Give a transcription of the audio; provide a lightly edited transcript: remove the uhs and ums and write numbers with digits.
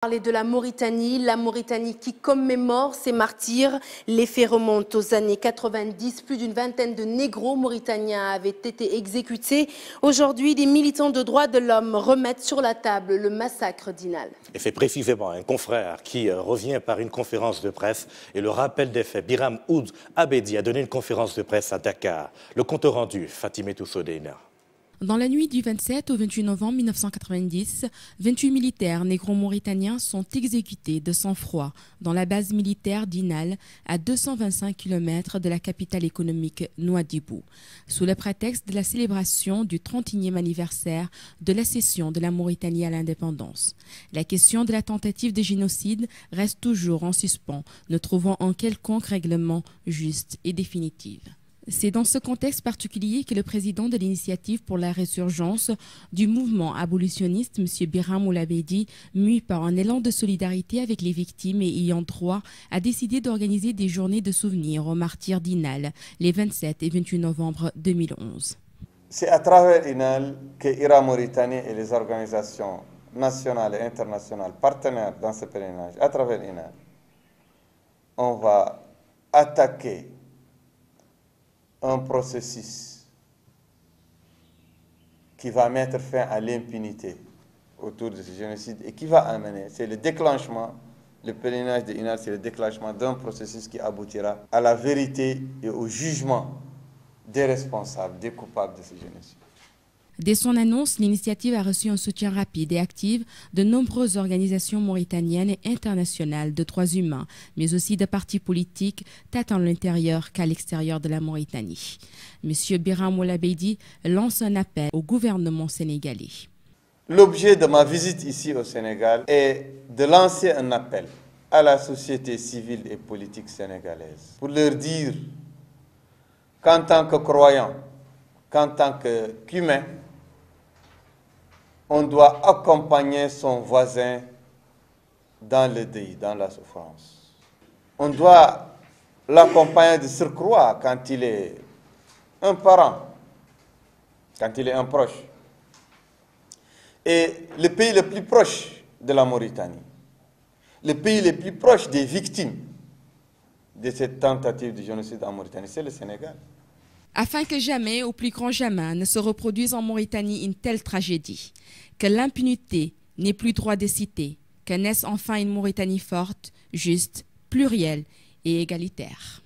Parler de la Mauritanie qui commémore ses martyrs. Les faits remontent aux années 90. Plus d'une vingtaine de négros mauritaniens avaient été exécutés. Aujourd'hui, des militants de droits de l'homme remettent sur la table le massacre d'Inal. Et fait précisément un confrère qui revient par une conférence de presse et le rappel des faits. Biram Ould Abedi a donné une conférence de presse à Dakar. Le compte rendu, Fatimetou Sodeina. Dans la nuit du 27 au 28 novembre 1990, 28 militaires négro-mauritaniens sont exécutés de sang-froid dans la base militaire d'Inal, à 225 km de la capitale économique Nouadhibou, sous le prétexte de la célébration du 31e anniversaire de l'accession de la Mauritanie à l'indépendance. La question de la tentative de génocide reste toujours en suspens, ne trouvant un quelconque règlement juste et définitif. C'est dans ce contexte particulier que le président de l'initiative pour la résurgence du mouvement abolitionniste, M. Biram Ould Abedi, mû par un élan de solidarité avec les victimes et ayant droit, a décidé d'organiser des journées de souvenirs aux martyrs d'Inal les 27 et 28 novembre 2011. C'est à travers Inal que IRA Mauritanie et les organisations nationales et internationales partenaires dans ce pèlerinage, à travers Inal, on va attaquer un processus qui va mettre fin à l'impunité autour de ce génocide et qui va amener, c'est le déclenchement, le pèlerinage de Inal, c'est le déclenchement d'un processus qui aboutira à la vérité et au jugement des responsables, des coupables de ce génocide. Dès son annonce, l'initiative a reçu un soutien rapide et actif de nombreuses organisations mauritaniennes et internationales de droits humains, mais aussi de partis politiques, tant à l'intérieur qu'à l'extérieur de la Mauritanie. M. Biram Ould Abedi lance un appel au gouvernement sénégalais. L'objet de ma visite ici au Sénégal est de lancer un appel à la société civile et politique sénégalaise pour leur dire qu'en tant que croyants, qu'en tant qu'humains, on doit accompagner son voisin dans le deuil, dans la souffrance. On doit l'accompagner de surcroît quand il est un parent, quand il est un proche. Et le pays le plus proche de la Mauritanie, le pays le plus proche des victimes de cette tentative de génocide en Mauritanie, c'est le Sénégal. Afin que jamais, au plus grand jamais, ne se reproduise en Mauritanie une telle tragédie, que l'impunité n'ait plus droit de citer, que naisse enfin une Mauritanie forte, juste, plurielle et égalitaire.